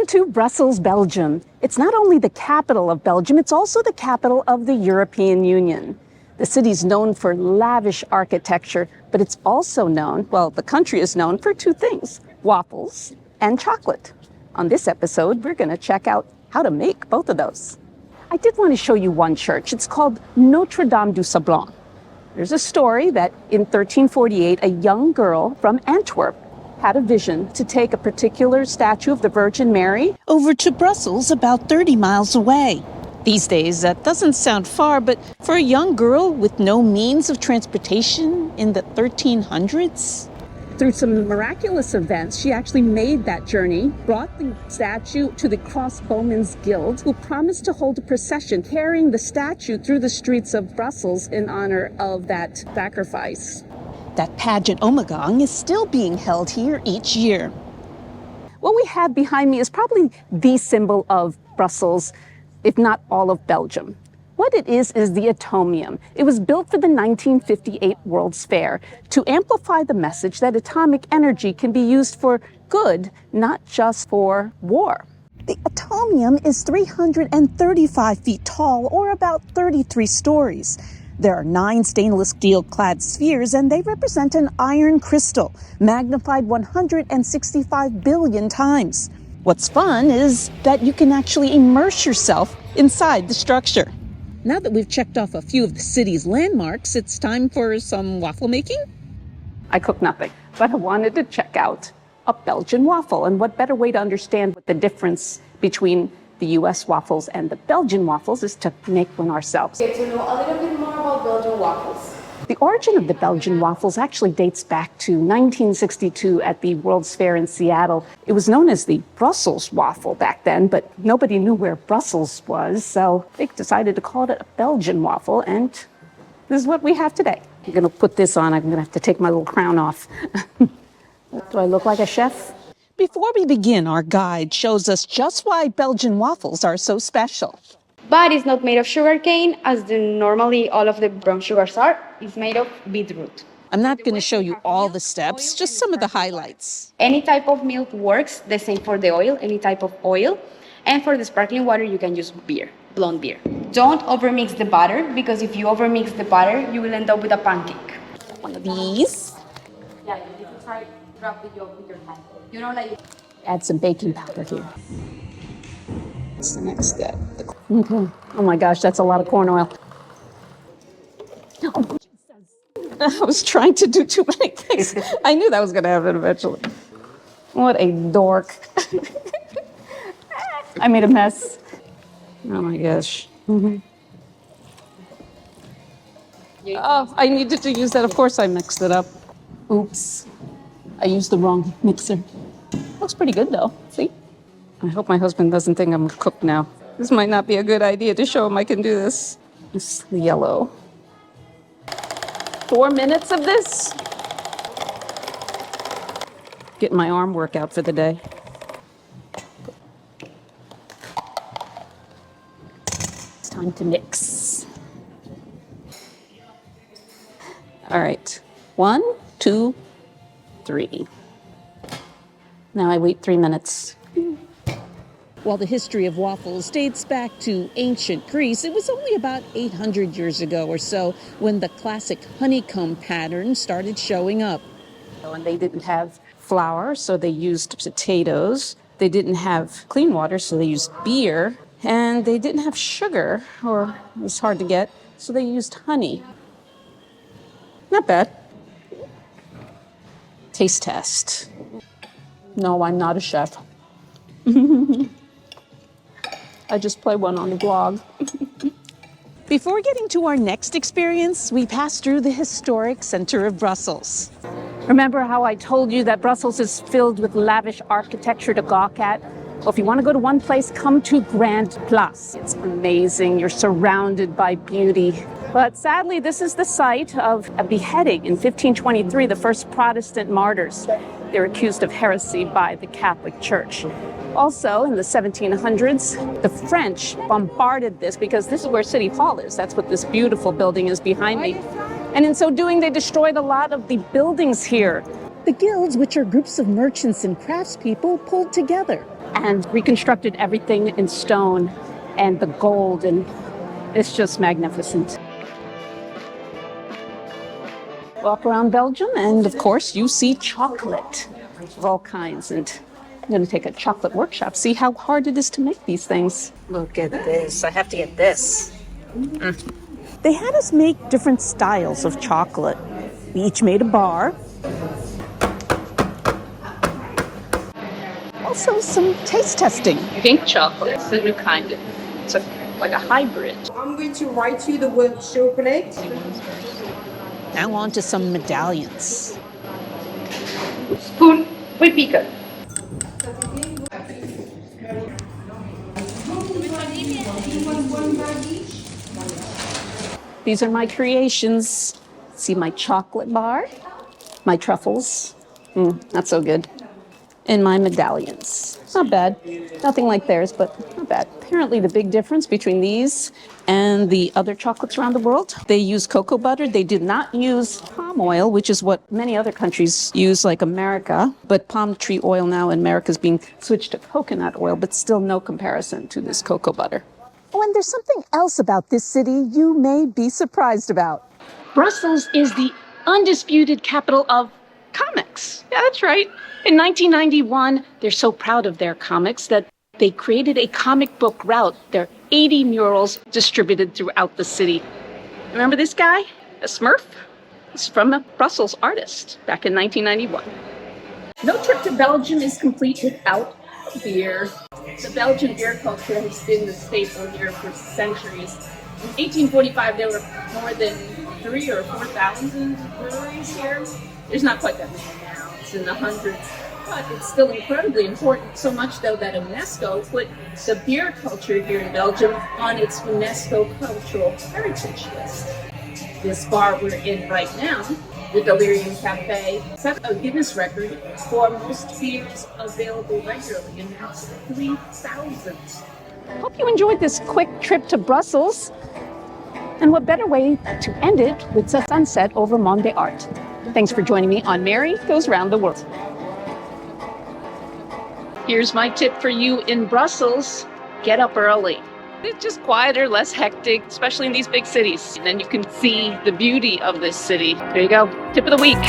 to Brussels, Belgium. It's not only the capital of Belgium, it's also the capital of the European Union. The city's known for lavish architecture, but it's also known, well, the country is known for two things, waffles and chocolate. On this episode, we're going to check out how to make both of those. I did want to show you one church. It's called Notre Dame du Sablon. There's a story that in 1348, a young girl from Antwerp had a vision to take a particular statue of the Virgin Mary over to Brussels, about 30 miles away. These days, that doesn't sound far, but for a young girl with no means of transportation in the 1300s? Through some miraculous events, she actually made that journey, brought the statue to the Crossbowmen's Guild, who promised to hold a procession carrying the statue through the streets of Brussels in honor of that sacrifice. That pageant Omegang is still being held here each year. What we have behind me is probably the symbol of Brussels, if not all of Belgium. What it is the Atomium. It was built for the 1958 World's Fair to amplify the message that atomic energy can be used for good, not just for war. The Atomium is 335 feet tall, or about 33 stories. There are 9 stainless steel-clad spheres, and they represent an iron crystal, magnified 165 billion times. What's fun is that you can actually immerse yourself inside the structure. Now that we've checked off a few of the city's landmarks, it's time for some waffle making? I cook nothing, but I wanted to check out a Belgian waffle, and what better way to understand what the difference between the U.S. waffles and the Belgian waffles is to make one ourselves. Okay, to know a little bit more about Belgian waffles. The origin of the Belgian waffles actually dates back to 1962 at the World's Fair in Seattle. It was known as the Brussels waffle back then, but nobody knew where Brussels was, so they decided to call it a Belgian waffle, and this is what we have today. I'm going to put this on. I'm going to have to take my little crown off. Do I look like a chef? Before we begin, our guide shows us just why Belgian waffles are so special. But it's not made of sugarcane, as normally all of the brown sugars are. It's made of beetroot. I'm not going to show you all the steps, just some of the highlights. Any type of milk works, the same for the oil, any type of oil. And for the sparkling water, you can use beer, blonde beer. Don't overmix the butter, because if you overmix the butter, you will end up with a pancake. One of these. Yeah, you need to try rub the yolk with your hand. You know, like... Add some baking powder here. What's the next step? Okay. Oh my gosh, that's a lot of corn oil. Oh, I was trying to do too many things. I knew that was going to happen eventually. What a dork. I made a mess. Oh my gosh. Mm-hmm. Oh, I needed to use that. Of course I mixed it up. Oops. I used the wrong mixer. Looks pretty good though. See? I hope my husband doesn't think I'm a cook now. This might not be a good idea to show him I can do this. This is the yellow. 4 minutes of this. Getting my arm workout for the day. It's time to mix. All right. 1, 2, 3. Now I wait 3 minutes. While the history of waffles dates back to ancient Greece, it was only about 800 years ago or so when the classic honeycomb pattern started showing up. And they didn't have flour, so they used potatoes. They didn't have clean water, so they used beer. And they didn't have sugar, or it was hard to get, so they used honey. Not bad. Taste test. No, I'm not a chef. I just play one on the blog. Before getting to our next experience, we pass through the historic center of Brussels. Remember how I told you that Brussels is filled with lavish architecture to gawk at? Well, if you want to go to one place, come to Grand Place. It's amazing. You're surrounded by beauty. But sadly, this is the site of a beheading in 1523, the first Protestant martyrs. They were accused of heresy by the Catholic Church. Also, in the 1700s, the French bombarded this because this is where City Hall is. That's what this beautiful building is behind me. And in so doing, they destroyed a lot of the buildings here. The guilds, which are groups of merchants and craftspeople, pulled together and reconstructed everything in stone and the gold, and it's just magnificent. Walk around Belgium, and of course you see chocolate of all kinds. And I'm going to take a chocolate workshop, see how hard it is to make these things. Look at this. I have to get this. They had us make different styles of chocolate. We each made a bar. Also some taste testing. Pink chocolate. It's a new kind of, it's like a hybrid. I'm going to write you the word chocolate. Now on to some medallions. Spoon with beaker. These are my creations. See my chocolate bar, my truffles, not so good, and my medallions. Not bad. Nothing like theirs, but not bad. Apparently the big difference between these and the other chocolates around the world, they use cocoa butter. They did not use palm oil, which is what many other countries use, like America. But palm tree oil now in America is being switched to coconut oil, but still no comparison to this cocoa butter. Oh, and there's something else about this city you may be surprised about. Brussels is the undisputed capital of comics. Yeah, that's right. In 1991, they're so proud of their comics that they created a comic book route. There are 80 murals distributed throughout the city. Remember this guy? A Smurf? He's from a Brussels artist back in 1991. No trip to Belgium is complete without beer. The Belgian beer culture has been the staple here for centuries. In 1845, there were more than 3,000 or 4,000 breweries here. There's not quite that many now. It's in the hundreds. But it's still incredibly important, so much though that UNESCO put the beer culture here in Belgium on its UNESCO Cultural Heritage List. This bar we're in right now, the Delirium Cafe, set a Guinness record for most beers available regularly, and that's 3,000. Hope you enjoyed this quick trip to Brussels. And what better way to end it with a sunset over Mont des Arts. Thanks for joining me on Mary Goes Round the World. Here's my tip for you in Brussels. Get up early. It's just quieter, less hectic, especially in these big cities. And then you can see the beauty of this city. There you go. Tip of the week.